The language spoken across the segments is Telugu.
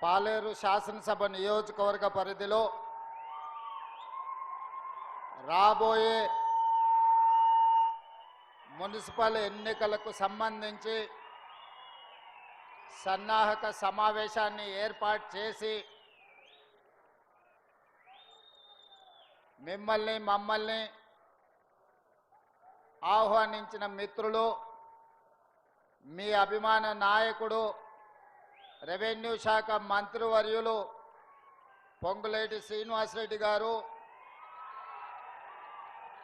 పాలేరు శాసనసభ నియోజకవర్గ పరిధిలో రాబోయే మున్సిపల్ ఎన్నికలకు సంబంధించి సన్నాహక సమావేశాన్ని ఏర్పాటు చేసి మమ్మల్ని ఆహ్వానించిన మిత్రులు, మీ అభిమాన నాయకుడు రెవెన్యూ శాఖ మంత్రివర్యులు పొంగులేటి శ్రీనివాసరెడ్డి గారు,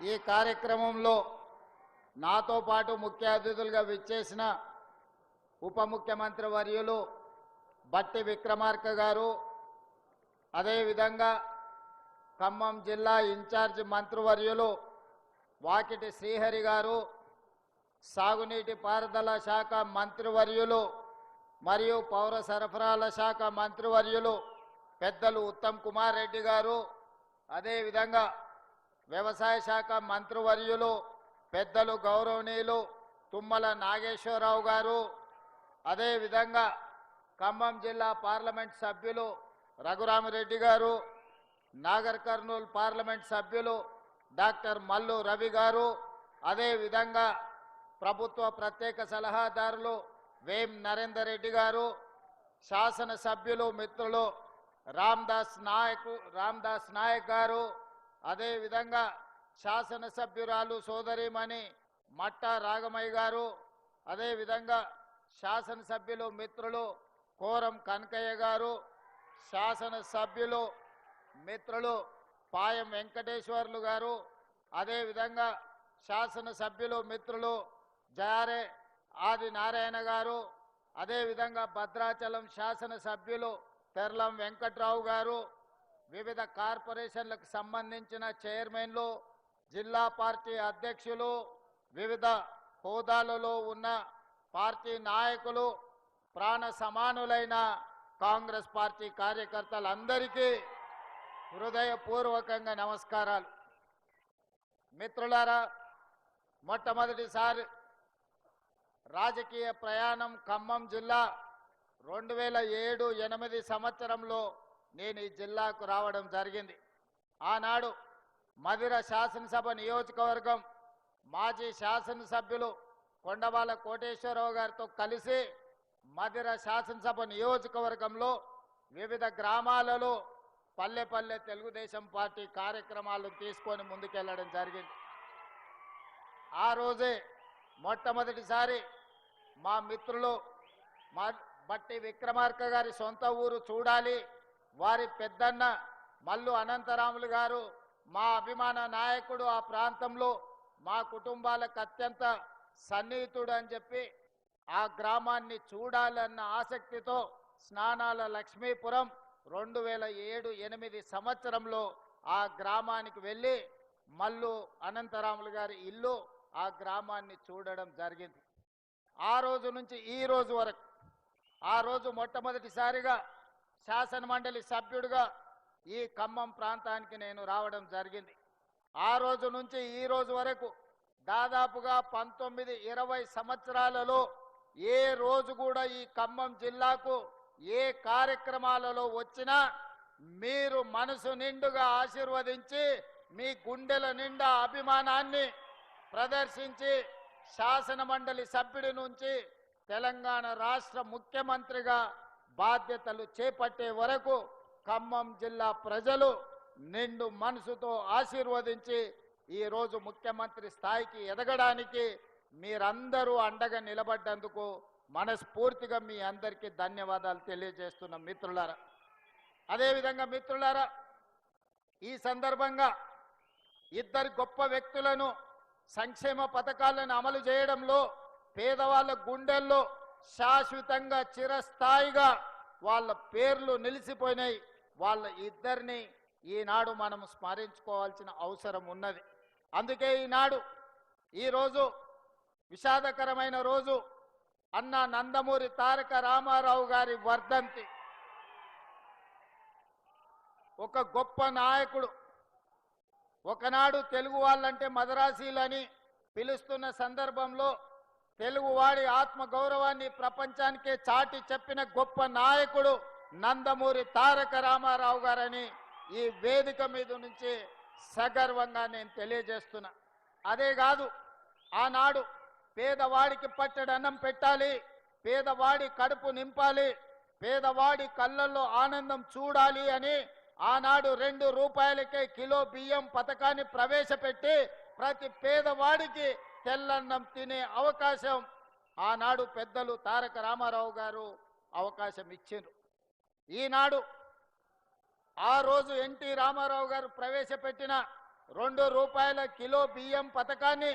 ఈ కార్యక్రమంలో నాతో పాటు ముఖ్య అతిథులుగా విచ్చేసిన ఉప ముఖ్యమంత్రి వర్యులు బట్టి విక్రమార్క గారు, అదేవిధంగా ఖమ్మం జిల్లా ఇన్ఛార్జ్ మంత్రివర్యులు వాకిటి శ్రీహరి గారు, సాగునీటి పారుదల శాఖ మంత్రివర్యులు మరియు పౌర సరఫరాల శాఖ మంత్రివర్యులు పెద్దలు ఉత్తమ్ కుమార్ రెడ్డి గారు, అదేవిధంగా వ్యవసాయ శాఖ మంత్రివర్యులు పెద్దలు గౌరవనీయులు తుమ్మల నాగేశ్వరరావు గారు, అదేవిధంగా ఖమ్మం జిల్లా పార్లమెంట్ సభ్యులు రఘురామిరెడ్డి గారు, నాగర్ కర్నూలు పార్లమెంట్ సభ్యులు డాక్టర్ మల్లు రవి గారు, అదేవిధంగా ప్రభుత్వ ప్రత్యేక సలహాదారులు వేం నరేందర్ రెడ్డి గారు, శాసనసభ్యులు మిత్రులు రామ్దాస్ నాయక్ గారు, అదేవిధంగా శాసనసభ్యురాలు సోదరిమణి మట్టా రాగమయ్య గారు, అదేవిధంగా శాసనసభ్యులు మిత్రులు కోరం కనకయ్య గారు, శాసనసభ్యులు మిత్రులు పాయం వెంకటేశ్వర్లు గారు, అదేవిధంగా శాసనసభ్యులు మిత్రులు జారే ఆది నారాయణ గారు, అదేవిధంగా భద్రాచలం శాసనసభ్యులు తెర్లం వెంకట్రావు గారు, వివిధ కార్పొరేషన్లకు సంబంధించిన చైర్మన్లు, జిల్లా పార్టీ అధ్యక్షులు, వివిధ హోదాలలో ఉన్న పార్టీ నాయకులు, ప్రాణ సమానులైన కాంగ్రెస్ పార్టీ కార్యకర్తలందరికీ హృదయపూర్వకంగా నమస్కారాలు. మిత్రులారా, మొట్టమొదటిసారి రాజకీయ ప్రయాణం ఖమ్మం జిల్లా 2007-8 సంవత్సరంలో నేను ఈ జిల్లాకు రావడం జరిగింది. ఆనాడు మధిర శాసనసభ నియోజకవర్గం మాజీ శాసనసభ్యులు కొండవాల కోటేశ్వరరావు గారితో కలిసి మధిర శాసనసభ నియోజకవర్గంలో వివిధ గ్రామాలలో పల్లె పల్లె తెలుగుదేశం పార్టీ కార్యక్రమాలు తీసుకొని ముందుకెళ్లడం జరిగింది. ఆ రోజే మొట్టమొదటిసారి మా మిత్రులు బట్టి విక్రమార్క గారి సొంత ఊరు చూడాలి, వారి పెద్దన్న మల్లు అనంతరాములు గారు మా అభిమాన నాయకుడు, ఆ ప్రాంతంలో మా కుటుంబాలకు అత్యంత సన్నిహితుడు అని చెప్పి ఆ గ్రామాన్ని చూడాలన్న ఆసక్తితో స్నానాల లక్ష్మీపురం 2007-8 సంవత్సరంలో ఆ గ్రామానికి వెళ్ళి మల్లు అనంతరాములు గారి ఇల్లు, ఆ గ్రామాన్ని చూడడం జరిగింది. ఆ రోజు నుంచి ఈ రోజు వరకు, ఆ రోజు మొట్టమొదటిసారిగా శాసన మండలి సభ్యుడిగా ఈ ఖమ్మం ప్రాంతానికి నేను రావడం జరిగింది. ఆ రోజు నుంచి ఈ రోజు వరకు దాదాపుగా 19-20 సంవత్సరాలలో ఏ రోజు కూడా ఈ ఖమ్మం జిల్లాకు ఏ కార్యక్రమాలలో వచ్చినా మీరు మనసు నిండుగా ఆశీర్వదించి మీ గుండెల నిండా అభిమానాన్ని ప్రదర్శించి శాసన మండలి సభ్యుడి నుంచి తెలంగాణ రాష్ట్ర ముఖ్యమంత్రిగా బాధ్యతలు చేపట్టే వరకు ఖమ్మం జిల్లా ప్రజలు నిండు మనసుతో ఆశీర్వదించి ఈరోజు ముఖ్యమంత్రి స్థాయికి ఎదగడానికి మీరందరూ అండగా నిలబడ్డందుకు మనస్ఫూర్తిగా మీ అందరికీ ధన్యవాదాలు తెలియజేస్తున్న మిత్రులారా. అదేవిధంగా మిత్రులారా, ఈ సందర్భంగా ఇద్దరు గొప్ప వ్యక్తులను సంక్షేమ పథకాలను అమలు చేయడంలో పేదవాళ్ళ గుండెల్లో శాశ్వతంగా చిరస్థాయిగా వాళ్ళ పేర్లు నిలిచిపోయినాయి. వాళ్ళ ఇద్దరిని ఈనాడు మనం స్మరించుకోవాల్సిన అవసరం ఉన్నది. అందుకే ఈరోజు విషాదకరమైన రోజు, అన్న నందమూరి తారక రామారావు గారి వర్ధంతి. ఒక గొప్ప నాయకుడు, ఒకనాడు తెలుగు వాళ్ళంటే మదరాసీలని పిలుస్తున్న సందర్భంలో తెలుగువాడి ఆత్మగౌరవాన్ని ప్రపంచానికే చాటి చెప్పిన గొప్ప నాయకుడు నందమూరి తారక రామారావు గారని ఈ వేదిక మీద నుంచి సగర్వంగా నేను తెలియజేస్తున్నా. అదే కాదు, ఆనాడు పేదవాడికి పట్టెడన్నం పెట్టాలి, పేదవాడి కడుపు నింపాలి, పేదవాడి కళ్ళల్లో ఆనందం చూడాలి అని ఆనాడు 2 రూపాయలకే కిలో బియ్యం పథకాన్ని ప్రవేశపెట్టి ప్రతి పేదవాడికి తెల్లన్నం తినే అవకాశం ఆనాడు పెద్దలు తారక రామారావు గారు అవకాశం ఇచ్చారు. ఈనాడు ఆ రోజు ఎన్టీ రామారావు గారు ప్రవేశపెట్టిన 2 రూపాయల కిలో బియ్యం పథకాన్ని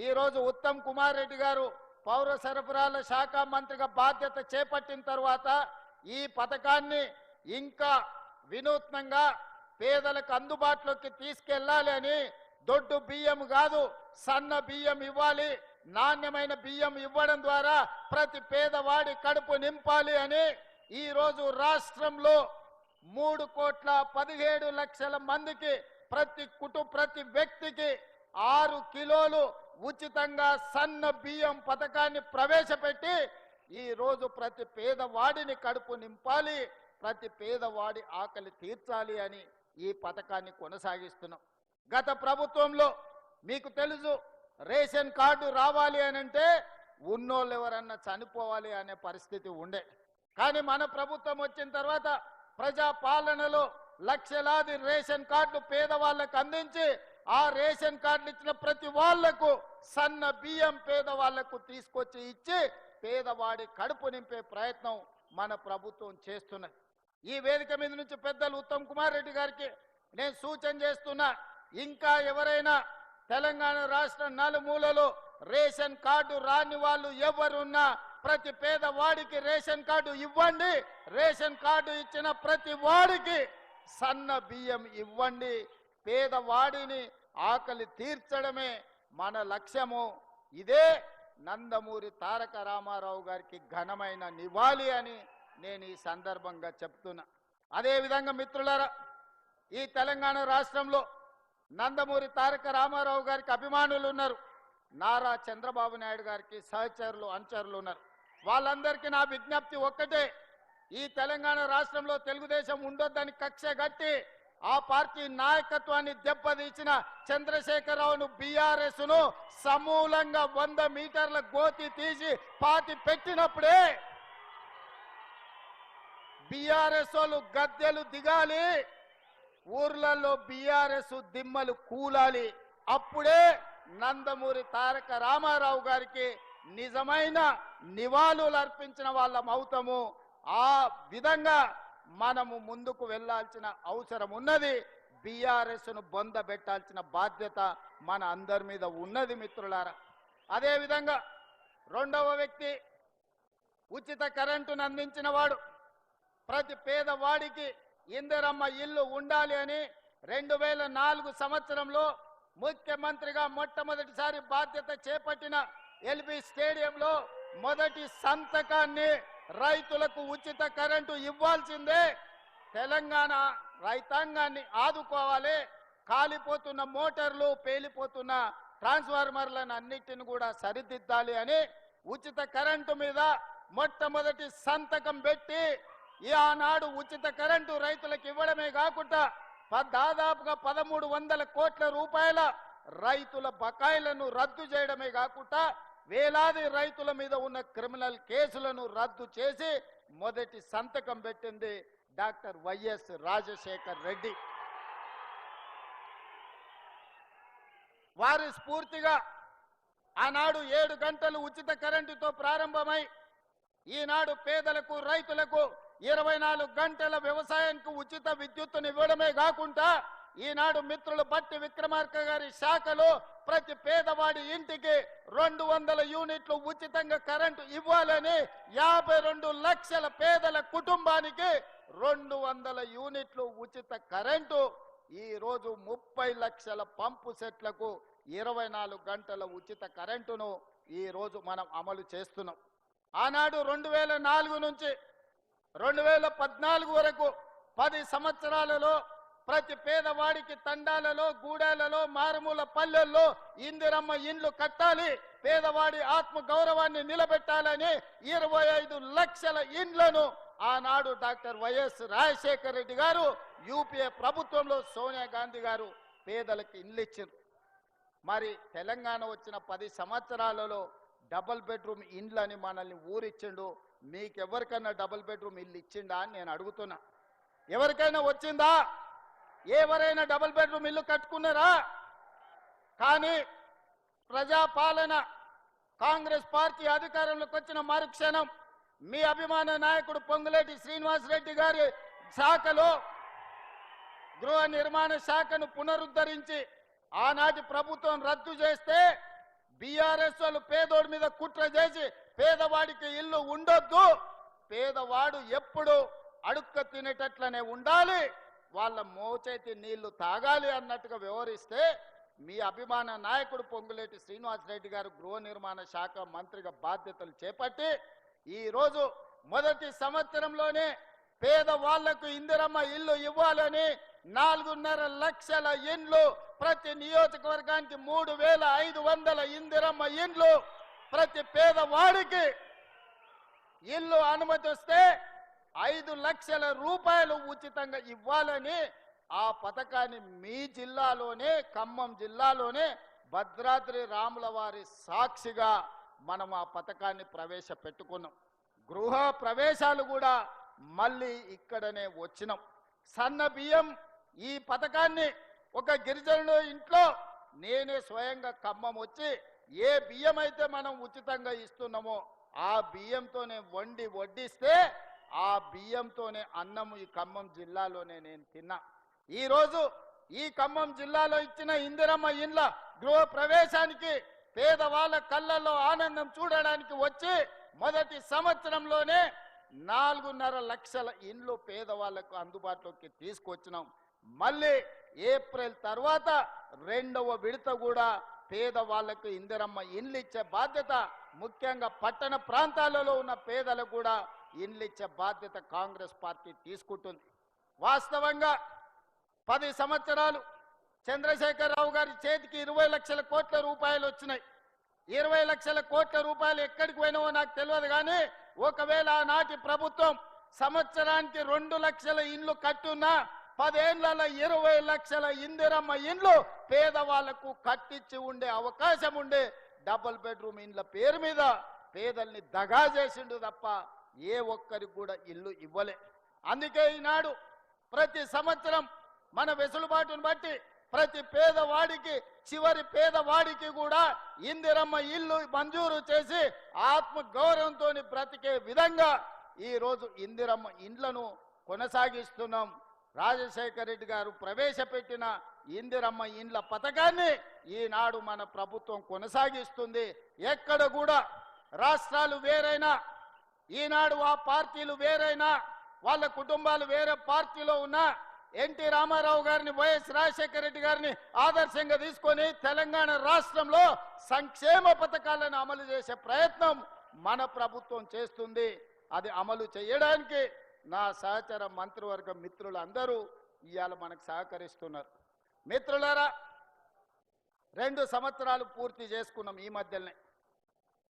ఈరోజు ఉత్తమ్ కుమార్ రెడ్డి గారు పౌర సరఫరాల శాఖ మంత్రిగా బాధ్యత చేపట్టిన తర్వాత ఈ పథకాన్ని ఇంకా వినూత్నంగా పేదలకు అందుబాటులోకి తీసుకెళ్లాలి అని దొడ్డు బియ్యం కాదు సన్న బియ్యం ఇవ్వాలి, నాణ్యమైన బియ్యం ఇవ్వడం ద్వారా ప్రతి పేదవాడి కడుపు నింపాలి అని ఈరోజు రాష్ట్రంలో 3,17,00,000 మందికి ప్రతి వ్యక్తికి 6 కిలోలు ఉచితంగా సన్న బియ్యం పథకాన్ని ప్రవేశపెట్టి ఈరోజు ప్రతి పేదవాడిని కడుపు నింపాలి, ప్రతి పేదవాడి ఆకలి తీర్చాలి అని ఈ పథకాన్ని కొనసాగిస్తున్నాం. గత ప్రభుత్వంలో మీకు తెలుసు, రేషన్ కార్డు రావాలి అని అంటే ఉన్నోళ్ళు ఎవరన్నా చనిపోవాలి అనే పరిస్థితి ఉండే. కానీ మన ప్రభుత్వం వచ్చిన తర్వాత ప్రజా పాలనలో లక్షలాది రేషన్ కార్డులు పేదవాళ్ళకు అందించి ఆ రేషన్ కార్డులు ఇచ్చిన ప్రతి వాళ్లకు సన్న బియ్యం పేదవాళ్లకు తీసుకొచ్చి ఇచ్చి పేదవాడి కడుపు నింపే ప్రయత్నం మన ప్రభుత్వం చేస్తున్నది. ఈ వేదిక మీద నుంచి పెద్దలు ఉత్తమ్ కుమార్ రెడ్డి గారికి నేను సూచన చేస్తున్నా, ఇంకా ఎవరైనా తెలంగాణ రాష్ట్ర నలుమూలలో రేషన్ కార్డు రాని వాళ్ళు ఎవరున్నా ప్రతి పేదవాడికి రేషన్ కార్డు ఇవ్వండి, రేషన్ కార్డు ఇచ్చిన ప్రతి వాడికి సన్న బియ్యం ఇవ్వండి. పేదవాడిని ఆకలి తీర్చడమే మన లక్ష్యము. ఇదే నందమూరి తారక రామారావు గారికి ఘనమైన నివాళి అని నేను ఈ సందర్భంగా చెప్తున్నా. అదేవిధంగా మిత్రులారా, ఈ తెలంగాణ రాష్ట్రంలో నందమూరి తారక రామారావు గారికి అభిమానులు ఉన్నారు, నారా చంద్రబాబు నాయుడు గారికి సహచరులు అనుచరులు ఉన్నారు. వాళ్ళందరికీ నా విజ్ఞప్తి ఒక్కటే, ఈ తెలంగాణ రాష్ట్రంలో తెలుగుదేశం ఉండొద్దని కక్ష గట్టి ఆ పార్టీ నాయకత్వాన్ని దెబ్బతీసిన చంద్రశేఖరరావును బీఆర్ఎస్ ను సమూలంగా 100 మీటర్ల గోతి తీసి పాతి పెట్టినప్పుడే బీఆర్ఎస్ వాళ్ళు గద్దెలు దిగాలి, ఊర్లలో బీఆర్ఎస్ దిమ్మలు కూలాలి. అప్పుడే నందమూరి తారక రామారావు గారికి నిజమైన నివాళులు అర్పించిన వాళ్ళం అవుతాము. ఆ విధంగా మనము ముందుకు వెళ్లాల్సిన అవసరం ఉన్నది. బీఆర్ఎస్ ను బొందబెట్టాల్సిన బాధ్యత మన అందరి మీద ఉన్నది మిత్రులారా. అదేవిధంగా రెండవ వ్యక్తి ఉచిత కరెంటును అందించిన వాడు, ప్రతి పేదవాడికి ఇందిరమ్మ ఇల్లు ఉండాలి అని 2004 సంవత్సరంలో ముఖ్యమంత్రిగా మొట్టమొదటిసారి బాధ్యత చేపట్టిన ఎల్బీ స్టేడియంలో మొదటి సంతకాన్ని రైతులకు ఉచిత కరెంటు ఇవ్వాల్సిందే. తెలంగాణ రైతాంగాన్ని ఆదుకోవాలి. కాలిపోతున్న మోటార్లు, పేలిపోతున్న ట్రాన్స్ఫార్మర్లను అన్నిటిని కూడా సరిదిద్దాలి అని ఉచిత కరెంటు మీద మొట్టమొదటి సంతకం పెట్టి ఆనాడు ఉచిత కరెంటు రైతులకు ఇవ్వడమే కాకుండా దాదాపుగా 1300 కోట్ల రూపాయల రైతుల బకాయిలను రద్దు చేయడమే కాకుండా వేలాది రైతుల మీద ఉన్న క్రిమినల్ కేసులను రద్దు చేసి మొదటి సంతకం పెట్టింది డాక్టర్ వైఎస్ రాజశేఖర్ రెడ్డి. వారి స్ఫూర్తిగా ఆనాడు 7 గంటలు ఉచిత కరెంటుతో ప్రారంభమై ఈనాడు పేదలకు రైతులకు 24 గంటల వ్యవసాయానికి ఉచిత విద్యుత్తును ఇవ్వడమే కాకుండా ఈనాడు మిత్రులు బట్టి విక్రమార్క గారి శాఖలో ప్రతి పేదవాడి ఇంటికి 200 యూనిట్లు ఉచితంగా కరెంటు ఇవ్వాలని 52 లక్షల పేదల కుటుంబానికి 200 యూనిట్లు ఉచిత కరెంటు, ఈ రోజు 30 లక్షల పంపు సెట్లకు 24 గంటల ఉచిత కరెంటును ఈ రోజు మనం అమలు చేస్తున్నాం. ఆనాడు 2004 నుంచి 2014 వరకు 10 సంవత్సరాలలో ప్రతి పేదవాడికి తండాలలో, గూడాలలో, మారుమూల పల్లెల్లో ఇందిరమ్మ ఇండ్లు కట్టాలి, పేదవాడి ఆత్మ గౌరవాన్ని నిలబెట్టాలని 25 లక్షల ఇండ్లను ఆనాడు డాక్టర్ వైఎస్ రాజశేఖర రెడ్డి గారు యూపీఏ ప్రభుత్వంలో సోనియా గాంధీ గారు పేదలకు ఇల్లు ఇచ్చారు. మరి తెలంగాణ వచ్చిన 10 సంవత్సరాలలో డబుల్ బెడ్రూమ్ ఇండ్లు అని మనల్ని ఊరిచ్చిండు. మీకెవరికైనా డబుల్ బెడ్రూమ్ ఇల్లు ఇచ్చిండా అని నేను అడుగుతున్నా. ఎవరికైనా వచ్చిందా? ఎవరైనా డబుల్ బెడ్రూమ్ ఇల్లు కట్టుకున్నారా? కానీ ప్రజాపాలన కాంగ్రెస్ పార్టీ అధికారంలోకి వచ్చిన మరుక్షణం మీ అభిమాన నాయకుడు పొంగులేటి శ్రీనివాసరెడ్డి గారి శాఖలో గృహ నిర్మాణ శాఖను పునరుద్ధరించి ఆనాటి ప్రభుత్వం రద్దు చేస్తే బీఆర్ఎస్ వాళ్ళు పేదోడి మీద కుట్ర చేసి పేదవాడికి ఇల్లు ఉండొద్దు, పేదవాడు ఎప్పుడు అడుక్క తినేటట్లనే ఉండాలి, వాళ్ళ మోచేతి నీళ్లు తాగాలి అన్నట్టుగా వ్యవహరిస్తే మీ అభిమాన నాయకుడు పొంగులేటి శ్రీనివాసరెడ్డి గారు గృహ నిర్మాణ శాఖ మంత్రిగా బాధ్యతలు చేపట్టి ఈరోజు మొదటి సంవత్సరంలోనే పేదవాళ్లకు ఇందిరమ్మ ఇల్లు ఇవ్వాలని 4.5 లక్షల ఇండ్లు, ప్రతి నియోజకవర్గానికి 3,500 ఇందిరమ్మ ఇండ్లు, ప్రతి పేదవాడికి ఇల్లు అనుమతి వస్తే 5 లక్షల రూపాయలు ఉచితంగా ఇవ్వాలని ఆ పథకాన్ని మీ జిల్లాలోనే, ఖమ్మం జిల్లాలోనే భద్రాద్రి రాముల వారి సాక్షిగా మనం ఆ పథకాన్ని ప్రవేశపెట్టుకున్నాం. గృహ ప్రవేశాలు కూడా మళ్ళీ ఇక్కడనే వచ్చినాం. సన్న బియ్యం ఈ పథకాన్ని ఒక గిరిజనుడు ఇంట్లో నేనే స్వయంగా ఖమ్మం వచ్చి ఏ బియ్యం అయితే మనం ఉచితంగా ఇస్తున్నామో ఆ బియ్యంతోనే వండి వడ్డిస్తే ఆ బియ్యంతోనే అన్నం ఈ ఖమ్మం జిల్లాలోనే నేను తిన్నా. ఈరోజు ఈ ఖమ్మం జిల్లాలో ఇచ్చిన ఇందిరమ్మ ఇండ్ల గృహ ప్రవేశానికి పేదవాళ్ళ కళ్ళల్లో ఆనందం చూడడానికి వచ్చి మొదటి సంవత్సరంలోనే 4.5 లక్షల ఇండ్లు పేదవాళ్లకు అందుబాటులోకి తీసుకొచ్చినాం. మళ్ళీ ఏప్రిల్ తర్వాత 2వ విడత కూడా పేదవాళ్లకు ఇందిరమ్మ ఇండ్లు ఇచ్చే బాధ్యత, ముఖ్యంగా పట్టణ ప్రాంతాలలో ఉన్న పేదలకు కూడా ఇండ్లు ఇచ్చే బాధ్యత కాంగ్రెస్ పార్టీ తీసుకుంటుంది. వాస్తవంగా 10 సంవత్సరాలు చంద్రశేఖరరావు గారి చేతికి 20 లక్షల కోట్ల రూపాయలు వచ్చినాయి. 20 లక్షల కోట్ల రూపాయలు ఎక్కడికి పోయినావో నాకు తెలియదు. కానీ ఒకవేళ ఆనాటి ప్రభుత్వం సంవత్సరానికి 2 లక్షల ఇండ్లు కట్టున్నా 10 ఏళ్లలో 20 లక్షల ఇందిరమ్మ ఇండ్లు పేదవాళ్లకు కట్టించి ఉండే అవకాశం ఉండే. డబుల్ బెడ్రూమ్ ఇండ్ల పేరు మీద పేదల్ని దగా చేసిండు తప్ప ఏ ఒక్కరికి కూడా ఇల్లు ఇవ్వలే. అందుకే ఈనాడు ప్రతి సంవత్సరం మన వెసులుబాటును బట్టి ప్రతి పేదవాడికి, చివరి పేదవాడికి కూడా ఇందిరమ్మ ఇల్లు మంజూరు చేసి ఆత్మ గౌరవంతో బ్రతికే విధంగా ఈరోజు ఇందిరమ్మ ఇండ్లను కొనసాగిస్తున్నాం. రాజశేఖర రెడ్డి గారు ప్రవేశపెట్టిన ఇందిరమ్మ ఇండ్ల పథకాన్ని ఈనాడు మన ప్రభుత్వం కొనసాగిస్తుంది. ఎక్కడ కూడా రాష్ట్రాలు వేరైనా, ఈనాడు ఆ పార్టీలు వేరైనా, వాళ్ళ కుటుంబాలు వేరే పార్టీలో ఉన్నా ఎన్టీ రామారావు గారిని, వైఎస్ రాజశేఖర రెడ్డి గారిని ఆదర్శంగా తీసుకొని తెలంగాణ రాష్ట్రంలో సంక్షేమ పథకాలను అమలు చేసే ప్రయత్నం మన ప్రభుత్వం చేస్తుంది. అది అమలు చేయడానికి నా సహచర మంత్రివర్గ మిత్రులందరూ ఇవాళ మనకు సహకరిస్తున్నారు. మిత్రులారా, 2 సంవత్సరాలు పూర్తి చేసుకున్నాం. ఈ మధ్యనే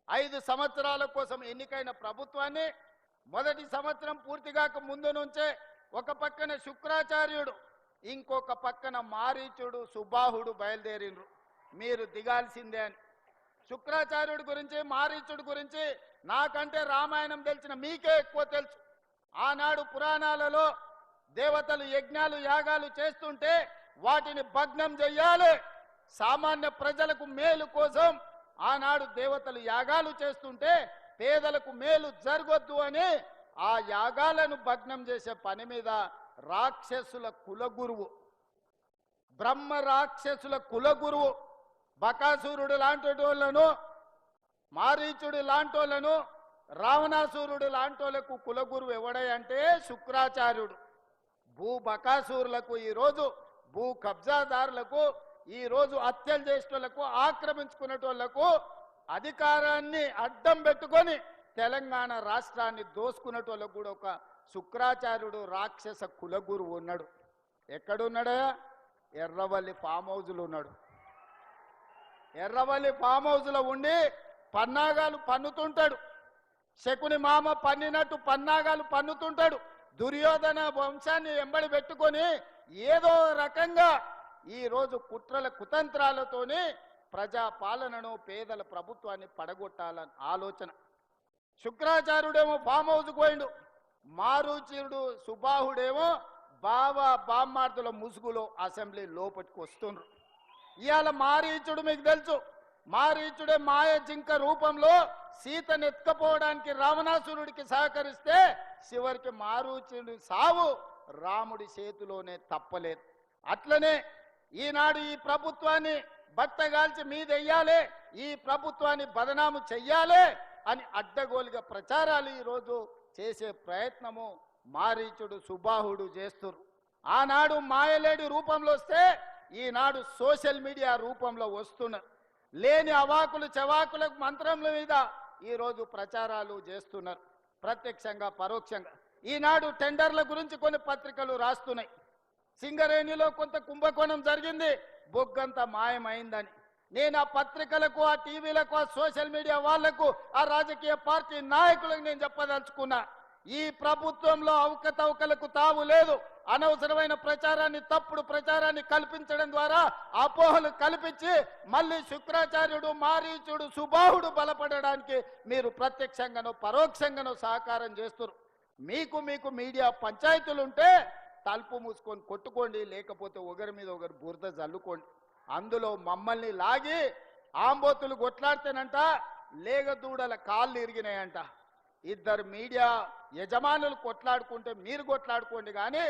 5 సంవత్సరాల కోసం ఎన్నికైన ప్రభుత్వాన్ని మొదటి సంవత్సరం పూర్తి కాక ముందు నుంచే ఒక పక్కన శుక్రాచార్యుడు, ఇంకొక పక్కన మారీచుడు, సుబాహుడు బయలుదేరినరు మీరు దిగాల్సిందే అని. శుక్రాచార్యుడి గురించి, మారీచుడి గురించి నాకంటే రామాయణం తెలిసిన మీకే ఎక్కువ తెలుసు. ఆనాడు పురాణాలలో దేవతలు యజ్ఞాలు యాగాలు చేస్తుంటే వాటిని భగ్నం చెయ్యాలి, సామాన్య ప్రజలకు మేలు కోసం ఆనాడు దేవతలు యాగాలు చేస్తుంటే పేదలకు మేలు జరగొద్దు అని ఆ యాగాలను భగ్నం చేసే పని మీద రాక్షసుల కులగురువు, బ్రహ్మ రాక్షసుల కులగురువు బకాసురుడు లాంటి వాళ్ళను, మారీచుడు లాంటి వాళ్ళను, రావణాసురుడు లాంటి వాళ్ళకు కులగురువు ఎవడంటే శుక్రాచార్యుడు. భూ బకాసురులకు, ఈరోజు భూ కబ్జాదారులకు, ఈరోజు హత్యలు చేసేటోళ్లకు, ఆక్రమించుకునేటోళ్లకు అధికారాన్ని అడ్డం పెట్టుకొని తెలంగాణ రాష్ట్రాన్ని దోసుకునేటోళ్ళకు కూడా ఒక శుక్రాచార్యుడు రాక్షస కులగురువు ఉన్నాడు. ఎక్కడున్నాడా? ఎర్రవల్లి ఫామ్ హౌజ్లో ఉన్నాడు. ఎర్రవల్లి ఫామ్ హౌజ్లో ఉండి పన్నాగాలు పన్నుతుంటాడు. శకుని మామ పన్నినట్టు పన్నాగాలు పన్నుతుంటాడు. దుర్యోధన వంశాన్ని ఎంబడి పెట్టుకొని ఏదో రకంగా ఈ రోజు కుట్రల కుతంత్రాలతోని ప్రజా పాలనను పేదల ప్రభుత్వాన్ని పడగొట్టాలని ఆలోచన. శుక్రాచార్యుడేమో ఫామ్ హౌస్ పోయిండు, మారుచీరుడు సుబాహుడేమో బావా బామ్మార్దుల ముసుగులో అసెంబ్లీ లోపలికి వస్తుండ్రు. ఇవాళ మారీచుడు మీకు తెలుసు, మారీచుడే మాయ జింక రూపంలో సీతను ఎత్తుకపోవడానికి రావణాసురుడికి సహకరిస్తే చివరికి మారీచుడి సావు రాముడి చేతిలోనే తప్పలేదు. అట్లనే ఈనాడు ఈ ప్రభుత్వాన్ని బట్టగాల్చి మీదెయ్యాలి, ఈ ప్రభుత్వాన్ని బదనాము చెయ్యాలి అని అడ్డగోలుగా ప్రచారాలు ఈరోజు చేసే ప్రయత్నము మారీచుడు సుబాహుడు చేస్తున్నారు. ఆనాడు మాయలేడి రూపంలో వస్తే ఈనాడు సోషల్ మీడియా రూపంలో వస్తున్నారు. లేని అవాకులు చవాకుల మంత్రముల మీద ఈరోజు ప్రచారాలు చేస్తున్నారు, ప్రత్యక్షంగా పరోక్షంగా. ఈనాడు టెండర్ల గురించి కొన్ని పత్రికలు రాస్తున్నాయి. సింగరేణిలో కొంత కుంభకోణం జరిగింది, బొగ్గంత మాయమైందని. నేను ఆ పత్రికలకు, ఆ టీవీలకు, ఆ సోషల్ మీడియా వాళ్లకు, ఆ రాజకీయ పార్టీ నాయకులకు నేను చెప్పదలుచుకున్నా, ఈ ప్రభుత్వంలో అవకతవకలకు తావు లేదు. అనవసరమైన ప్రచారాన్ని, తప్పుడు ప్రచారాన్ని కల్పించడం ద్వారా అపోహలు కల్పించి మళ్ళీ శుక్రాచార్యుడు మారీచుడు సుబాహుడు బలపడడానికి మీరు ప్రత్యక్షంగానో పరోక్షంగానో సహకారం చేస్తున్నారు. మీకు మీడియా పంచాయతీలుంటే తలుపు మూసుకొని కొట్టుకోండి, లేకపోతే ఒకరి మీద ఒకరు బురద జల్లుకోండి. అందులో మమ్మల్ని లాగి ఆంబోతులు కొట్లాడితేనంట లేగదూడల కాళ్ళు ఇరిగినాయంట. ఇద్దరు మీడియా యజమానులు కొట్లాడుకుంటే మీరు కొట్లాడుకోండి, కానీ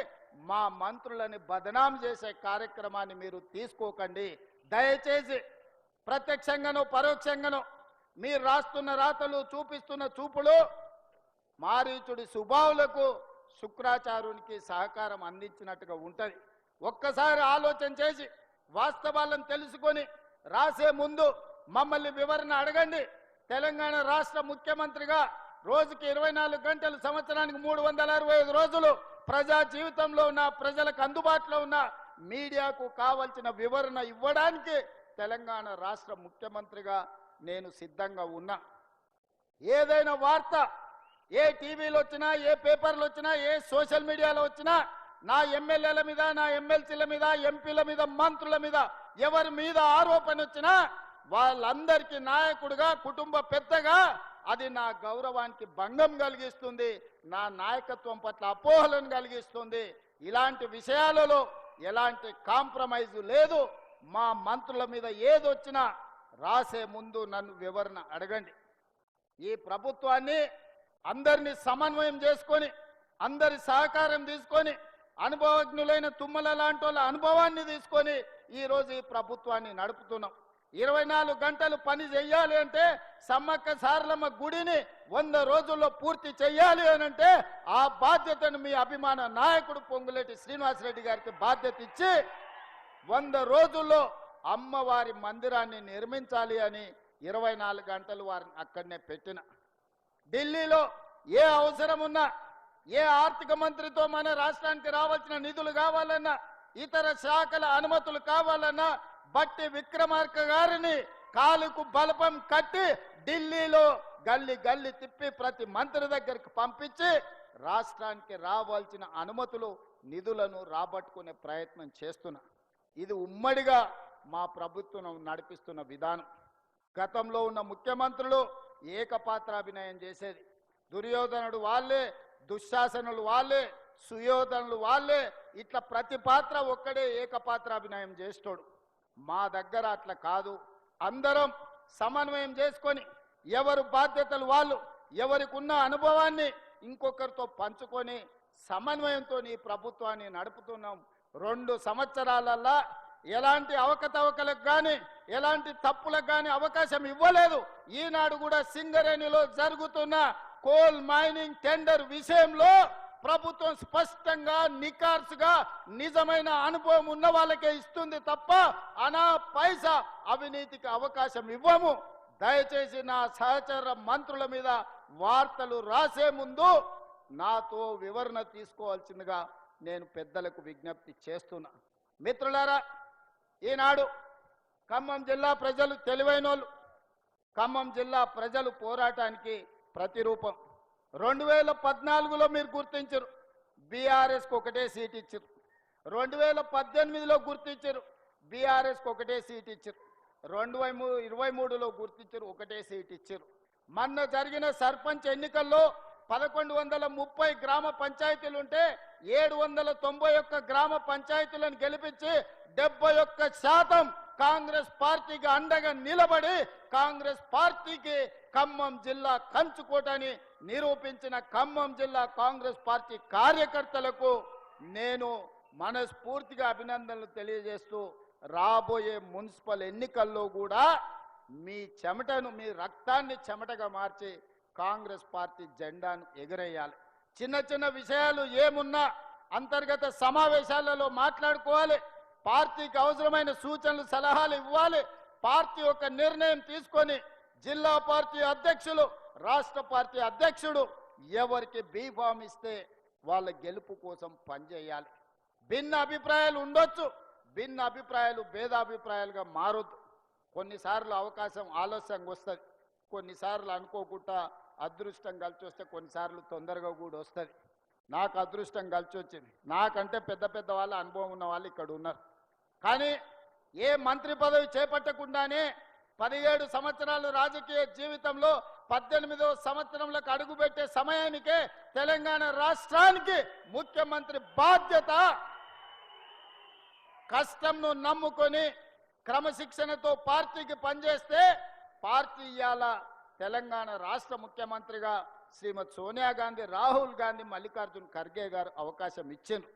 మా మంత్రులని బదనాం చేసే కార్యక్రమాన్ని మీరు తీసుకోకండి. దయచేసి ప్రత్యక్షంగానో పరోక్షంగానో మీరు రాస్తున్న రాతలు, చూపిస్తున్న చూపులు మారీచుడి సుబావులకు శుక్రాచార్యునికి సహకారం అందించినట్టుగా ఉంటుంది. ఒక్కసారి ఆలోచన చేసి వాస్తవాలను తెలుసుకొని రాసే ముందు మమ్మల్ని వివరణ అడగండి. తెలంగాణ రాష్ట్ర ముఖ్యమంత్రిగా రోజుకి 24 గంటలు, సంవత్సరానికి 365 రోజులు ప్రజా జీవితంలో ఉన్న ప్రజలకు అందుబాటులో ఉన్న మీడియాకు కావాల్సిన వివరణ ఇవ్వడానికి తెలంగాణ రాష్ట్ర ముఖ్యమంత్రిగా నేను సిద్ధంగా ఉన్నా. ఏదైనా వార్త ఏ టీవీలో వచ్చినా, ఏ పేపర్లు వచ్చినా, ఏ సోషల్ మీడియాలో వచ్చినా నా ఎమ్మెల్యేల మీద, నా ఎమ్మెల్సీల మీద, ఎంపీల మీద, మంత్రుల మీద ఎవరి మీద ఆరోపణ వచ్చినా వాళ్ళందరికీ నాయకుడిగా, కుటుంబ పెద్దగా అది నా గౌరవానికి భంగం కలిగిస్తుంది, నా నాయకత్వం పట్ల అపోహలను కలిగిస్తుంది. ఇలాంటి విషయాలలో ఎలాంటి కాంప్రమైజ్ లేదు. మా మంత్రుల మీద ఏదొచ్చినా రాసే ముందు నన్ను వివరణ అడగండి. ఈ ప్రభుత్వాన్ని అందరినీ సమన్వయం చేసుకొని, అందరి సహకారం తీసుకొని, అనుభవజ్ఞులైన తుమ్మల లాంటి వాళ్ళ అనుభవాన్ని తీసుకొని ఈరోజు ఈ ప్రభుత్వాన్ని నడుపుతున్నాం. 24 గంటలు పని చెయ్యాలి అంటే, సమ్మక్క సారలమ్మ గుడిని 100 రోజుల్లో పూర్తి చెయ్యాలి అని అంటే ఆ బాధ్యతను మీ అభిమాన నాయకుడు పొంగులేటి శ్రీనివాసరెడ్డి గారికి బాధ్యత ఇచ్చి 100 రోజుల్లో అమ్మవారి మందిరాన్ని నిర్మించాలి అని 24 గంటలు వారిని అక్కడనే పెట్టిన. ఢిల్లీలో ఏ అవసరం ఉన్నా, ఏ ఆర్థిక మంత్రితో మన రాష్ట్రానికి రావాల్సిన నిధులు కావాలన్నా, ఇతర శాఖల అనుమతులు కావాలన్నా బట్టి విక్రమార్క గారిని కాలుకు బలపం కట్టి ఢిల్లీలో గల్లి గల్లి తిప్పి ప్రతి మంత్రి దగ్గరికి పంపించి రాష్ట్రానికి రావాల్సిన అనుమతులు, నిధులను రాబట్టుకునే ప్రయత్నం చేస్తున్నా. ఇది ఉమ్మడిగా మా ప్రభుత్వం నడిపిస్తున్న విధానం. గతంలో ఉన్న ముఖ్యమంత్రులు ఏకపాత్రాభినయం చేసేది. దుర్యోధనుడు వాళ్ళే, దుశ్శాసనులు వాళ్ళే, సుయోధనులు వాళ్ళే, ఇట్లా ప్రతి పాత్ర ఒక్కడే ఏకపాత్రాభినయం చేస్తాడు. మా దగ్గర అట్లా కాదు. అందరం సమన్వయం చేసుకొని ఎవరు బాధ్యతలు వాళ్ళు, ఎవరికి ఉన్న అనుభవాన్ని ఇంకొకరితో పంచుకొని సమన్వయంతో ఈ ప్రభుత్వాన్ని నడుపుతున్నాం. 2 సంవత్సరాలల్లా ఎలాంటి అవకతవకలకు కానీ, ఎలాంటి తప్పులకు కానీ అవకాశం ఇవ్వలేదు. ఈనాడు కూడా సింగరేణిలో జరుగుతున్న కోల్ మైనింగ్ టెండర్ విషయంలో ప్రభుత్వం స్పష్టంగా, నికార్సుగా నిజమైన అనుభవం ఉన్న వాళ్ళకే ఇస్తుంది తప్ప అనా పైసా అవినీతికి అవకాశం ఇవ్వము. దయచేసి నా సహచర మంత్రుల మీద వార్తలు రాసే ముందు నాతో వివరణ తీసుకోవాల్సిందిగా నేను పెద్దలకు విజ్ఞప్తి చేస్తున్నా. మిత్రులారా, ఈనాడు ఖమ్మం జిల్లా ప్రజలు తెలివైనోళ్ళు. ఖమ్మం జిల్లా ప్రజలు పోరాటానికి ప్రతిరూపం. 2014లో మీరు గుర్తించారు, బీఆర్ఎస్కి ఒకటే సీట్ ఇచ్చారు. 2018లో గుర్తించారు, బీఆర్ఎస్కి ఒకటే సీట్ ఇచ్చారు. 2023లో గుర్తించారు, ఒకటే సీట్ ఇచ్చారు. మొన్న జరిగిన సర్పంచ్ ఎన్నికల్లో 1130 గ్రామ పంచాయతీలు ఉంటే 791 గ్రామ పంచాయతీలను గెలిపించి 71% కాంగ్రెస్ పార్టీకి అండగా నిలబడి కాంగ్రెస్ పార్టీకి ఖమ్మం జిల్లా కంచుకోటని నిరూపించిన ఖమ్మం జిల్లా కాంగ్రెస్ పార్టీ కార్యకర్తలకు నేను మనస్ఫూర్తిగా అభినందనలు తెలియజేస్తూ రాబోయే మున్సిపల్ ఎన్నికల్లో కూడా మీ చెమటను, మీ రక్తాన్ని చెమటగా మార్చి కాంగ్రెస్ పార్టీ జెండాను ఎగరేయాలి. చిన్న చిన్న విషయాలు ఏమున్నా అంతర్గత సమావేశాలలో మాట్లాడుకోవాలి. పార్టీకి అవసరమైన సూచనలు, సలహాలు ఇవ్వాలి. పార్టీ ఒక నిర్ణయం తీసుకొని జిల్లా పార్టీ అధ్యక్షులు, రాష్ట్ర పార్టీ అధ్యక్షుడు ఎవరికి బీఫామ్ ఇస్తే వాళ్ళ గెలుపు కోసం పనిచేయాలి. భిన్న అభిప్రాయాలు ఉండొచ్చు, భిన్న అభిప్రాయాలు భేదాభిప్రాయాలుగా మారొద్దు. కొన్నిసార్లు అవకాశం ఆలస్యంగా వస్తుంది, కొన్నిసార్లు అనుకోకుండా అదృష్టం కలిసి వస్తే కొన్నిసార్లు తొందరగా కూడా వస్తుంది. నాకు అదృష్టం కలిసి వచ్చింది. నాకంటే పెద్ద పెద్ద వాళ్ళ అనుభవం ఉన్న వాళ్ళు ఇక్కడ ఉన్నారు. కానీ ఏ మంత్రి పదవి చేపట్టకుండానే 17 సంవత్సరాలు రాజకీయ జీవితంలో 18వ సంవత్సరంలోకి అడుగుపెట్టే సమయానికే తెలంగాణ రాష్ట్రానికి ముఖ్యమంత్రి బాధ్యత. కష్టంను నమ్ముకొని క్రమశిక్షణతో పార్టీకి పనిచేస్తే పార్టీ ఇవాళ తెలంగాణ రాష్ట్ర ముఖ్యమంత్రిగా శ్రీమతి సోనియా గాంధీ, రాహుల్ గాంధీ, మల్లికార్జున్ ఖర్గే గారు అవకాశం ఇచ్చిండ్రు.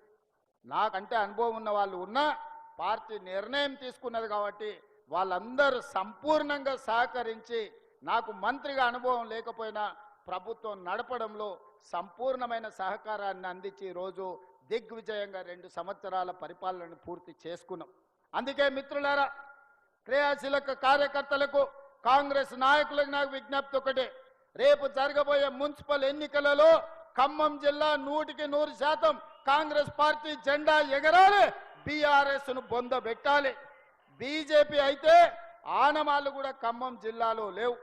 నాకంటే అనుభవం ఉన్న వాళ్ళు ఉన్నా పార్టీ నిర్ణయం తీసుకున్నది కాబట్టి వాళ్ళందరూ సంపూర్ణంగా సహకరించి నాకు మంత్రిగా అనుభవం లేకపోయినా ప్రభుత్వం నడపడంలో సంపూర్ణమైన సహకారాన్ని అందించి ఈరోజు దిగ్విజయంగా 2 సంవత్సరాల పరిపాలనను పూర్తి చేసుకున్నాం. అందుకే మిత్రులారా, క్రియాశీలక కార్యకర్తలకు, కాంగ్రెస్ నాయకులకు నాకు విజ్ఞప్తి ఒకటే. రేపు జరగబోయే మున్సిపల్ ఎన్నికలలో ఖమ్మం జిల్లా 100% కాంగ్రెస్ పార్టీ జెండా ఎగరాలి, బీఆర్ఎస్ను బొందబెట్టాలి. బీజేపీ అయితే ఆనమాలు కూడా ఖమ్మం జిల్లాలో లేవు.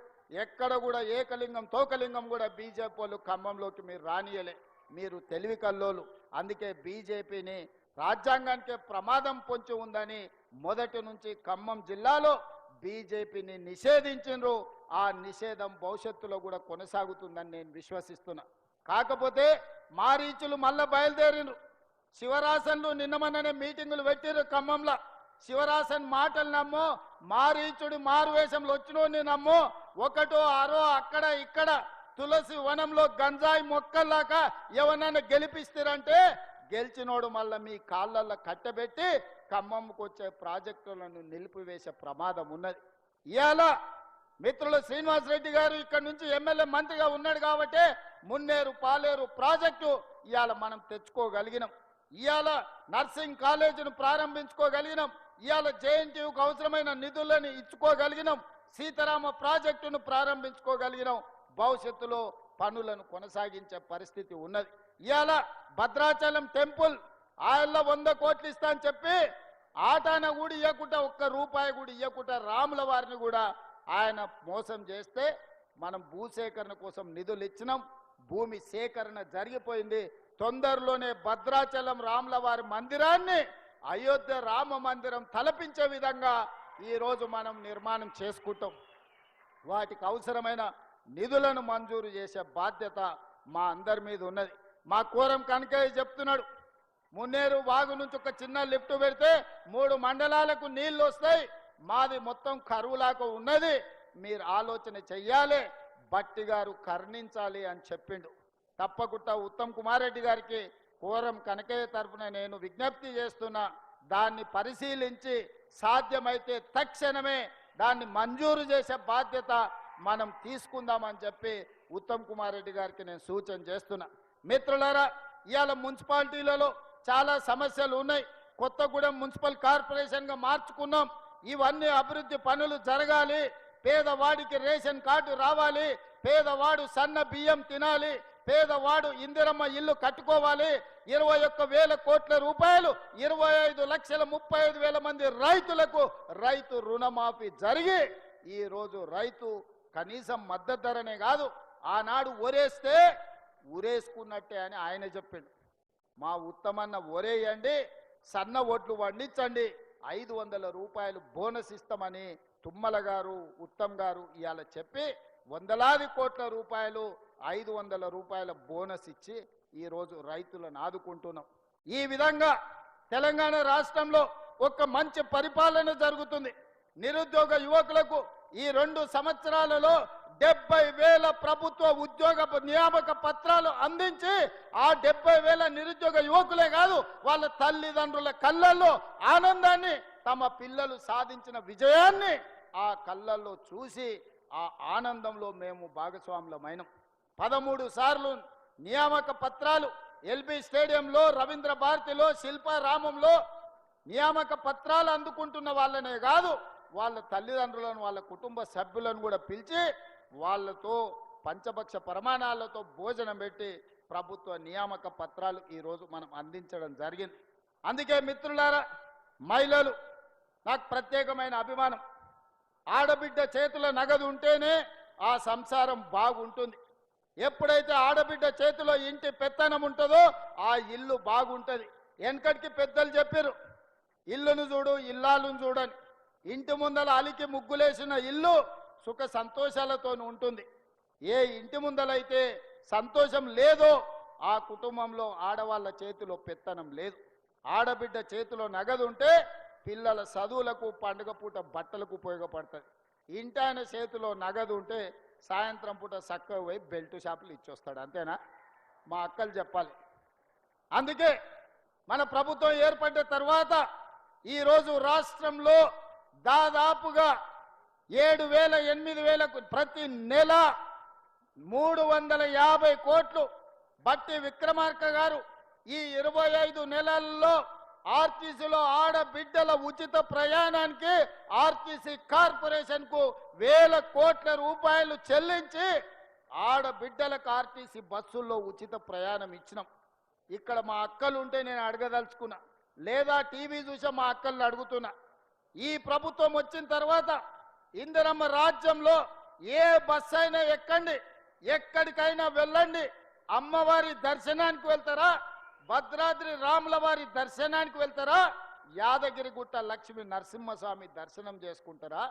ఎక్కడ కూడా ఏకలింగం తోకలింగం కూడా బీజేపీ వాళ్ళు ఖమ్మంలోకి మీరు రానియలే. మీరు తెలివి కల్లోలు. అందుకే బీజేపీని రాజ్యాంగానికి ప్రమాదం పొంచి ఉందని మొదటి నుంచి ఖమ్మం జిల్లాలో బీజేపీని నిషేధించిండ్రు. ఆ నిషేధం భవిష్యత్తులో కూడా కొనసాగుతుందని నేను విశ్వసిస్తున్నా. కాకపోతే మారీచులు మళ్ళా బయలుదేరిండ్రు. శివరాసన్లు నిన్నమన్ననే మీటింగులు పెట్టిర్రు ఖమ్మంలో. శివరాసన్ మాటలు నమ్మో, మారీచుడి మారువేషంలో వచ్చినోని నమ్మో, ఒకటో ఆరో అక్కడ ఇక్కడ తులసి వనంలో గంజాయి మొక్కల్లాగా ఎవరన్నా గెలిపిస్తారంటే గెలిచినోడు మళ్ళీ మీ కాళ్ళల్లో కట్టబెట్టి ఖమ్మంకు వచ్చే ప్రాజెక్టులను నిలిపివేసే ప్రమాదం ఉన్నది. ఇవాళ మిత్రులు శ్రీనివాసరెడ్డి గారు ఇక్కడ నుంచి ఎమ్మెల్యే మంత్రిగా ఉన్నాడు కాబట్టి మున్నేరు పాలేరు ప్రాజెక్టు ఇవాళ మనం తెచ్చుకోగలిగినాం. ఇవాళ నర్సింగ్ కాలేజీని ప్రారంభించుకోగలిగినాం. ఇవాళ జేఎన్టీయూకు అవసరమైన నిధులను ఇచ్చుకోగలిగినాం. సీతారామ ప్రాజెక్టును ప్రారంభించుకోగలిగినాం. భవిష్యత్తులో పనులను కొనసాగించే పరిస్థితి ఉన్నది. ఇవాళ భద్రాచలం టెంపుల్ ఆయల్ల 100 కోట్లు ఇస్తా అని చెప్పి ఆటాన కూడా ఇవ్వకుండా, ₹1 కూడా ఇవ్వకుండా రాముల వారిని కూడా ఆయన మోసం చేస్తే మనం భూసేకరణ కోసం నిధులు ఇచ్చినాం. భూమి సేకరణ జరిగిపోయింది. తొందరలోనే భద్రాచలం రాముల వారి మందిరాన్ని అయోధ్య రామ మందిరం తలపించే విధంగా ఈరోజు మనం నిర్మాణం చేసుకుంటాం. వాటికి అవసరమైన నిధులను మంజూరు చేసే బాధ్యత మా అందరి మీద ఉన్నది. మా కోరం కనకయ్య చెప్తున్నాడు, మున్నేరు వాగు నుంచి ఒక చిన్న లిఫ్ట్ పెడితే 3 మండలాలకు నీళ్లు వస్తాయి. మాది మొత్తం కరువులాగా ఉన్నది, మీరు ఆలోచన చెయ్యాలి, బట్టి గారు కర్ణించాలి అని చెప్పిండు. తప్పకుండా ఉత్తమ్ కుమార్ రెడ్డి గారికి కోరం కనకయ్య తరఫున నేను విజ్ఞప్తి చేస్తున్నా. దాన్ని పరిశీలించి సాధ్యమైతే తక్షణమే దాన్ని మంజూరు చేసే బాధ్యత మనం తీసుకుందామని చెప్పి ఉత్తమ్ కుమార్ రెడ్డి గారికి నేను సూచన చేస్తున్నా. మిత్రులారా, ఇవాళ మున్సిపాలిటీలలో చాలా సమస్యలు ఉన్నాయి. కొత్తగూడెం మున్సిపల్ కార్పొరేషన్గా మార్చుకున్నాం. ఇవన్నీ అభివృద్ధి పనులు జరగాలి. పేదవాడికి రేషన్ కార్డు రావాలి, పేదవాడు సన్న బియ్యం తినాలి, పేదవాడు ఇందిరమ్మ ఇల్లు కట్టుకోవాలి. 21,000 కోట్ల రూపాయలు 25,35,000 మంది రైతులకు రైతు రుణమాఫీ జరిగి ఈరోజు రైతు కనీసం మద్దతు ధరనే కాదు, ఆనాడు ఒరేస్తే ఊరేసుకున్నట్టే అని ఆయన చెప్పిండు. మా ఉత్తమన్న ఒరేయండి, సన్న ఒడ్లు పండించండి, 500 రూపాయలు బోనస్ ఇస్తామని తుమ్మల గారు ఉత్తమ్ గారు ఇవాళ చెప్పి వందలాది కోట్ల రూపాయలు 500 రూపాయల బోనస్ ఇచ్చి ఈరోజు రైతులను ఆదుకుంటున్నాం. ఈ విధంగా తెలంగాణ రాష్ట్రంలో ఒక మంచి పరిపాలన జరుగుతుంది. నిరుద్యోగ యువకులకు ఈ 2 సంవత్సరాలలో 70,000 ప్రభుత్వ ఉద్యోగ నియామక పత్రాలు అందించి ఆ 70,000 నిరుద్యోగ యువకులే కాదు వాళ్ళ తల్లిదండ్రుల కళ్ళల్లో ఆనందాన్ని, తమ పిల్లలు సాధించిన విజయాన్ని ఆ కళ్ళల్లో చూసి ఆ ఆనందంలో మేము భాగస్వాములమైనం. 13 సార్లు నియామక పత్రాలు ఎల్బీ స్టేడియంలో, రవీంద్ర భారతిలో, శిల్పారామంలో నియామక పత్రాలు అందుకుంటున్న వాళ్ళనే కాదు వాళ్ళ తల్లిదండ్రులను, వాళ్ళ కుటుంబ సభ్యులను కూడా పిలిచి వాళ్ళతో పంచభక్ష ప్రమాణాలతో భోజనం పెట్టి ప్రభుత్వ నియామక పత్రాలు ఈరోజు మనం అందించడం జరిగింది. అందుకే మిత్రులారా, మహిళలు నాకు ప్రత్యేకమైన అభిమానం. ఆడబిడ్డ చేతుల నగదు ఉంటేనే ఆ సంసారం బాగుంటుంది. ఎప్పుడైతే ఆడబిడ్డ చేతిలో ఇంటి పెత్తనం ఉంటుందో ఆ ఇల్లు బాగుంటుంది. వెనకటికి పెద్దలు చెప్పారు, ఇల్లును చూడు ఇల్లాలను చూడని. ఇంటి ముందల అలికి ముగ్గులేసిన ఇల్లు సుఖ సంతోషాలతో ఉంటుంది. ఏ ఇంటి ముందలైతే సంతోషం లేదో ఆ కుటుంబంలో ఆడవాళ్ళ చేతిలో పెత్తనం లేదు. ఆడబిడ్డ చేతిలో నగదు ఉంటే పిల్లల చదువులకు, పండుగ పూట బట్టలకు ఉపయోగపడుతుంది. ఇంటాయన చేతిలో నగదు ఉంటే సాయంత్రం పూట చక్కగా పోయి బెల్ట్ షాపులు ఇచ్చొస్తాడు. అంతేనా? మా అక్కలు చెప్పాలి. అందుకే మన ప్రభుత్వం ఏర్పడ్డ తర్వాత ఈరోజు రాష్ట్రంలో దాదాపుగా 7,000, 8,000 ప్రతి నెల 350 కోట్లు బట్టి విక్రమార్క గారు ఈ 25 నెలల్లో ఆర్టీసీలో ఆడబిడ్డల ఉచిత ప్రయాణానికి ఆర్టీసీ కార్పొరేషన్ కు 1,000 కోట్ల రూపాయలు చెల్లించి ఆడబిడ్డలకు ఆర్టీసీ బస్సుల్లో ఉచిత ప్రయాణం ఇచ్చినాం. ఇక్కడ మా అక్కలు ఉంటే నేను అడగదలుచుకున్నా, లేదా టీవీ చూసా మా అక్కల్ని అడుగుతున్నా. ఈ ప్రభుత్వం వచ్చిన తర్వాత ఇందిరమ్మ రాజ్యంలో ఏ బస్సు అయినా ఎక్కండి, ఎక్కడికైనా వెళ్ళండి, అమ్మవారి దర్శనానికి వెళ్తారా, భద్రాద్రి రాముల వారి దర్శనానికి వెళ్తారా, యాదగిరిగుట్ట లక్ష్మీ నరసింహస్వామి దర్శనం చేసుకుంటారా,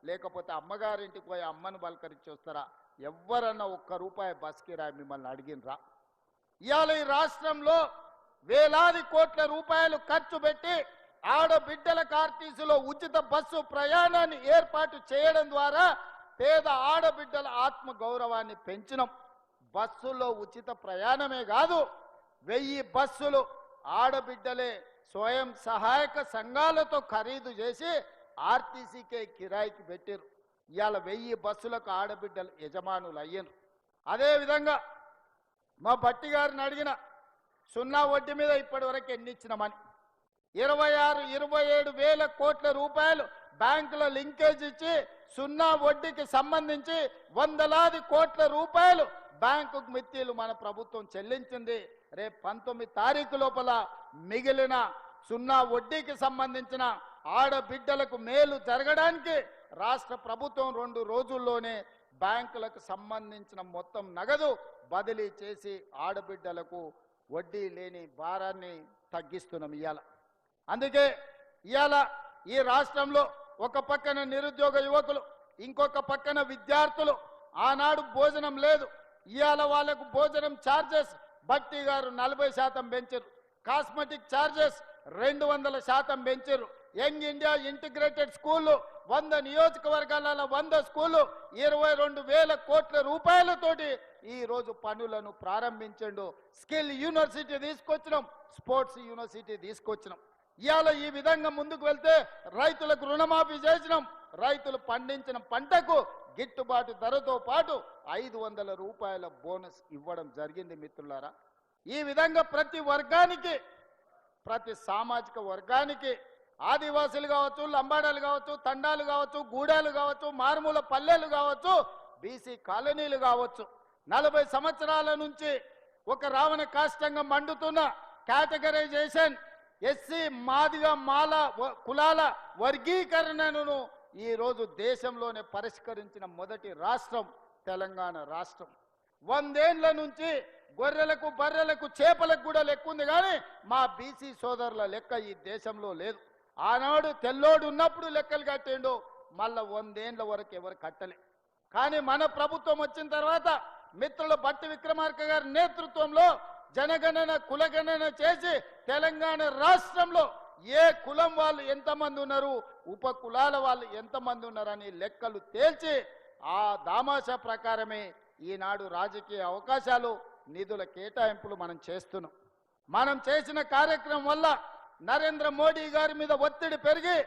లేకపోతే అమ్మగారింటికి పోయి అమ్మను బలకరించి వస్తారా? ఎవరన్నా ₹1 బస్ కిరాయి మిమ్మల్ని అడిగినరా? ఇవాళ ఈ రాష్ట్రంలో వేలాది కోట్ల రూపాయలు ఖర్చు పెట్టి ఆడబిడ్డలకు ఆర్టీసీలో ఉచిత బస్సు ప్రయాణాన్ని ఏర్పాటు చేయడం ద్వారా పేద ఆడబిడ్డల ఆత్మ గౌరవాన్ని పెంచినాం. బస్సులో ఉచిత ప్రయాణమే కాదు, 1000 బస్సులు ఆడబిడ్డలే స్వయం సహాయక సంఘాలతో ఖరీదు చేసి ఆర్టీసీకే కిరాయికి పెట్టారు. ఇవాళ 1000 బస్సులకు ఆడబిడ్డలు యజమానులు అయ్యారు. అదేవిధంగా మా బట్టి గారిని అడిగిన 0 వడ్డీ మీద ఇప్పటి వరకు ఎన్ని ఇచ్చినామని 26, 27 వేల కోట్ల రూపాయలు బ్యాంకుల లింకేజ్ ఇచ్చి 0 వడ్డీకి సంబంధించి వందలాది కోట్ల రూపాయలు బ్యాంకుకు మిత్తిలు మన ప్రభుత్వం చెల్లించింది. రేపు 19 తారీఖు లోపల మిగిలిన 0 వడ్డీకి సంబంధించిన ఆడబిడ్డలకు మేలు జరగడానికి రాష్ట్ర ప్రభుత్వం 2 రోజుల్లోనే బ్యాంకులకు సంబంధించిన మొత్తం నగదు బదిలీ చేసి ఆడబిడ్డలకు వడ్డీ లేని భారాన్ని తగ్గిస్తున్నాం ఇవాళ. అందుకే ఇవాళ ఈ రాష్ట్రంలో ఒక పక్కన నిరుద్యోగ యువకులు, ఇంకొక పక్కన విద్యార్థులు. ఆనాడు భోజనం లేదు, ఇవాళ వాళ్ళకు భోజనం ఛార్జెస్ బట్టి గారు 40% పెంచారు. కాస్మెటిక్ ఛార్జెస్ 200% పెంచారు. యంగ్ ఇండియా ఇంటిగ్రేటెడ్ స్కూళ్ళు 100 నియోజకవర్గాలలో 100 స్కూళ్ళు 22,000 కోట్ల రూపాయలతోటి ఈ రోజు పనులను ప్రారంభించండు. స్కిల్ యూనివర్సిటీ తీసుకొచ్చినాం, స్పోర్ట్స్ యూనివర్సిటీ తీసుకొచ్చినాం. ఇవాళ ఈ విధంగా ముందుకు వెళ్తే రైతులకు రుణమాఫీ చేసినాం. రైతులు పండించిన పంటకు గిట్టుబాటు ధరతో పాటు 500 రూపాయల బోనస్ ఇవ్వడం జరిగింది మిత్రులారా. ఈ విధంగా ప్రతి వర్గానికి, ప్రతి సామాజిక వర్గానికి, ఆదివాసులు కావచ్చు, లంబాడాలు కావచ్చు, తండాలు కావచ్చు, గూడాలు కావచ్చు, మారుమూల పల్లెలు కావచ్చు, బీసీ కాలనీలు కావచ్చు, 40 సంవత్సరాల నుంచి ఒక రావణ కాష్టంగా మండుతున్న కేటగరైజేషన్, ఎస్సీ మాదిగ మాల కులాల వర్గీకరణను ఈ రోజు దేశంలోనే పరిష్కరించిన మొదటి రాష్ట్రం తెలంగాణ రాష్ట్రం. 100 ఏళ్ల నుంచి గొర్రెలకు బర్రెలకు చేపలకు కూడా లెక్క ఉంది, కానీ మా బీసీ సోదరుల లెక్క ఈ దేశంలో లేదు. ఆనాడు తెల్లోడు ఉన్నప్పుడు లెక్కలు కట్టిండు, మళ్ళా 100 ఏళ్ల వరకు ఎవరు కట్టలే. కానీ మన ప్రభుత్వం వచ్చిన తర్వాత మిత్రులు బట్టి విక్రమార్క గారి నేతృత్వంలో జనగణన కులగణన చేసి తెలంగాణ రాష్ట్రంలో ఏ కులం వాళ్ళు ఎంతమంది ఉన్నారు, ఉప కులాల వాళ్ళు ఎంతమంది ఉన్నారని లెక్కలు తేల్చి ఆ దామాషా ప్రకారమే ఈనాడు రాజకీయ అవకాశాలు నిధుల కేటాయింపులు మనం చేస్తున్నాం. మనం చేసిన కార్యక్రమం వల్ల నరేంద్ర మోడీ గారి మీద ఒత్తిడి పెరిగి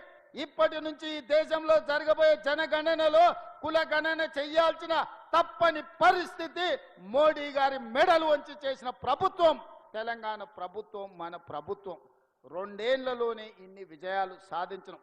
ఇప్పటి నుంచి ఈ దేశంలో జరగబోయే జనగణనలో కులగణన చేయాల్సిన తప్పని పరిస్థితి మోడీ గారి మెడలు వంచి చేసిన ప్రభుత్వం తెలంగాణ ప్రభుత్వం, మన ప్రభుత్వం. 2 ఏళ్లలోనే ఇన్ని విజయాలు సాధించడం,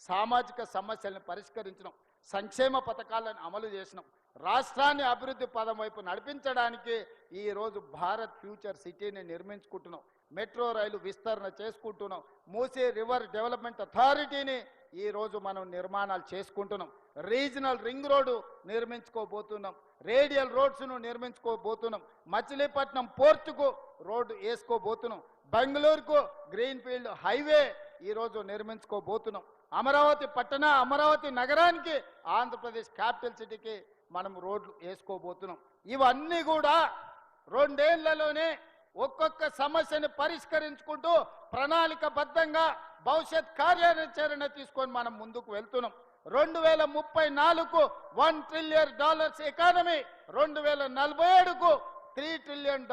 సామాజిక సమస్యలను పరిష్కరించడం, సంక్షేమ పథకాలను అమలు చేసినాం, రాష్ట్రాన్ని అభివృద్ధి పదం వైపు నడిపించడానికి ఈరోజు భారత్ ఫ్యూచర్ సిటీని నిర్మించుకుంటున్నాం, మెట్రో రైలు విస్తరణ చేసుకుంటున్నాం, మూసీ రివర్ డెవలప్మెంట్ అథారిటీని ఈరోజు మనం నిర్మాణాలు చేసుకుంటున్నాం, రీజనల్ రింగ్ రోడ్డు నిర్మించుకోబోతున్నాం, రేడియల్ రోడ్స్ను నిర్మించుకోబోతున్నాం, మచిలీపట్నం పోర్టుకు రోడ్డు వేసుకోబోతున్నాం, బెంగళూరుకు గ్రీన్ ఫీల్డ్ హైవే ఈరోజు నిర్మించుకోబోతున్నాం, అమరావతి పట్టణ అమరావతి నగరానికి ఆంధ్రప్రదేశ్ క్యాపిటల్ సిటీకి మనం రోడ్లు వేసుకోబోతున్నాం. ఇవన్నీ కూడా 2 ఏళ్లలోనే ఒక్కొక్క సమస్యను పరిష్కరించుకుంటూ ప్రణాళికబద్ధంగా భవిష్యత్ కార్యాచరణ తీసుకొని మనం ముందుకు వెళ్తున్నాం. 2034కు $1 ట్రిలియన్ ఎకానమీ, 2047కు $3 ట్రిలియన్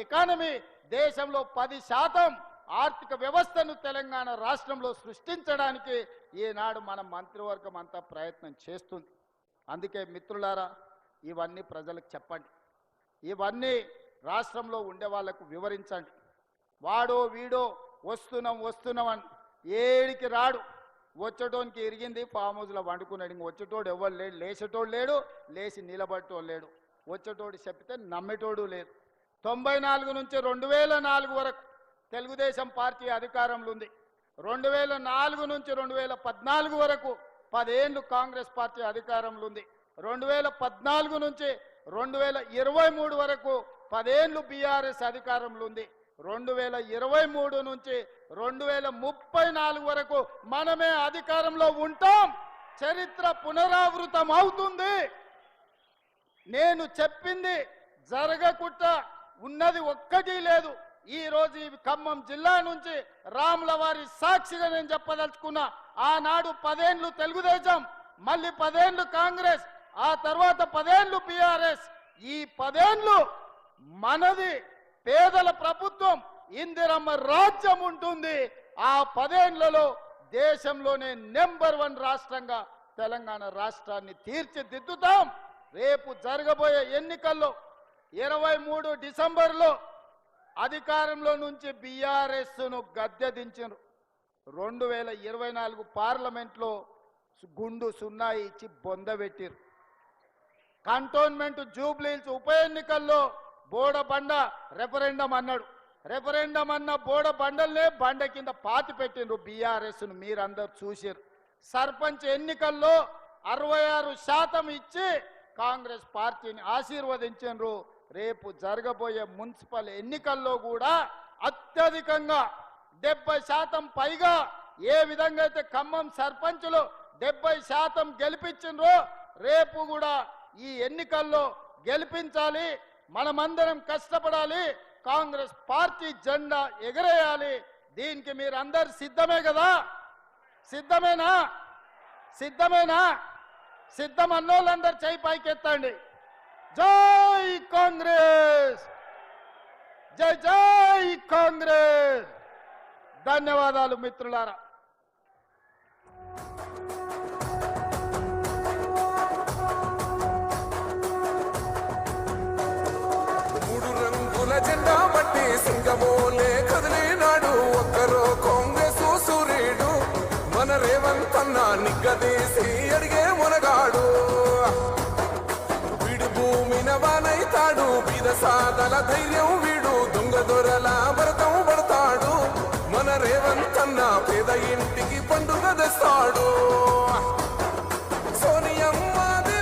ఎకానమీ, దేశంలో 10% ఆర్థిక వ్యవస్థను తెలంగాణ రాష్ట్రంలో సృష్టించడానికి ఈనాడు మన మంత్రివర్గం అంతా ప్రయత్నం చేస్తుంది. అందుకే మిత్రులారా, ఇవన్నీ ప్రజలకు చెప్పండి, ఇవన్నీ రాష్ట్రంలో ఉండే వాళ్లకు వివరించండి. వాడో వీడో వస్తున్నాం అని ఏడికి రాడు, వచ్చేటోనికి ఇరిగింది ఫామ్ హౌస్లో వండుకున్నాడు, ఇంక వచ్చేటోడు ఎవరు లేడు, లేచేటోడు లేడు, లేచి నిలబట్టోడు లేడు, వచ్చేటోడు చెప్తే నమ్మేటోడు లేదు. 94 నుంచి 2004 వరకు తెలుగుదేశం పార్టీ అధికారంలో ఉంది. 2004 నుంచి 2014 వరకు 10 ఏళ్ళు కాంగ్రెస్ పార్టీ అధికారంలో ఉంది. 2014 నుంచి 2023 వరకు 10 ఏళ్ళు బీఆర్ఎస్ అధికారంలో ఉంది. 2023 నుంచి 2034 వరకు మనమే అధికారంలో ఉంటాం. చరిత్ర పునరావృతం అవుతుంది. నేను చెప్పింది జరగకుండా ఉన్నది ఒక్కటి లేదు. ఈ రోజు ఈ ఖమ్మం జిల్లా నుంచి రాములవారి సాక్షిగా నేను చెప్పదలుచుకున్నా, ఆనాడు 10 ఏళ్ళు తెలుగుదేశం, మళ్ళీ 10 ఏళ్ళు కాంగ్రెస్, ఆ తర్వాత 10 ఏళ్ళు బీఆర్ఎస్, ఈ 10 ఏళ్ళు మనది పేదల ప్రభుత్వం, ఇందిరమ్మ రాజ్యం ఉంటుంది. ఆ 10 ఏళ్లలో దేశంలోనే నెంబర్ 1 రాష్ట్రంగా తెలంగాణ రాష్ట్రాన్ని తీర్చిదిద్దుతాం. రేపు జరగబోయే ఎన్నికల్లో 23 డిసెంబర్లో అధికారంలో నుంచి బీఆర్ఎస్ను గద్దె దించారు. 2024 పార్లమెంట్లో గుండు సున్నా ఇచ్చి బొందబెట్టారు. కంటోన్మెంట్ జూబ్లీహిల్స్ ఉప ఎన్నికల్లో బోడబండ రెఫరెండం అన్నాడు. రెఫరెండం అన్న బోడబండల్నే బండ కింద పాతి పెట్టిండ్రు బీఆర్ఎస్ను, మీరందరూ చూసారు. సర్పంచ్ ఎన్నికల్లో 66% ఇచ్చి కాంగ్రెస్ పార్టీని ఆశీర్వదించారు. రేపు జరగబోయే మున్సిపల్ ఎన్నికల్లో కూడా అత్యధికంగా 70% పైగా ఏ విధంగా అయితే ఖమ్మం సర్పంచులు 70% గెలిపించిండ్రో రేపు కూడా ఈ ఎన్నికల్లో గెలిపించాలి. మనమందరం కష్టపడాలి, కాంగ్రెస్ పార్టీ జెండా ఎగరేయాలి. దీనికి మీరందరు సిద్ధమే కదా? సిద్ధమేనా? సిద్ధం అన్నోళ్ళందరూ చేయి పైకెత్తండి. జై కాంగ్రెస్, జై కాంగ్రెస్. ధన్యవాదాలు మిత్రులారా. జెండా బట్టి సింగమోలే కదిలినాడు ఒక్కరో కాంగ్రెస్ సూర్యుడు, మన రేవంత్ అన్న నిగ్గదీసి అడిగే మునగాడు. వీడు భూమిన వానైతాడు, బీద సాదల ధైర్యం వీడు, దొంగ దొరల భరతం పడతాడు. మన రేవంత్ అన్న పేద ఇంటికి పండుగ తెస్తాడు.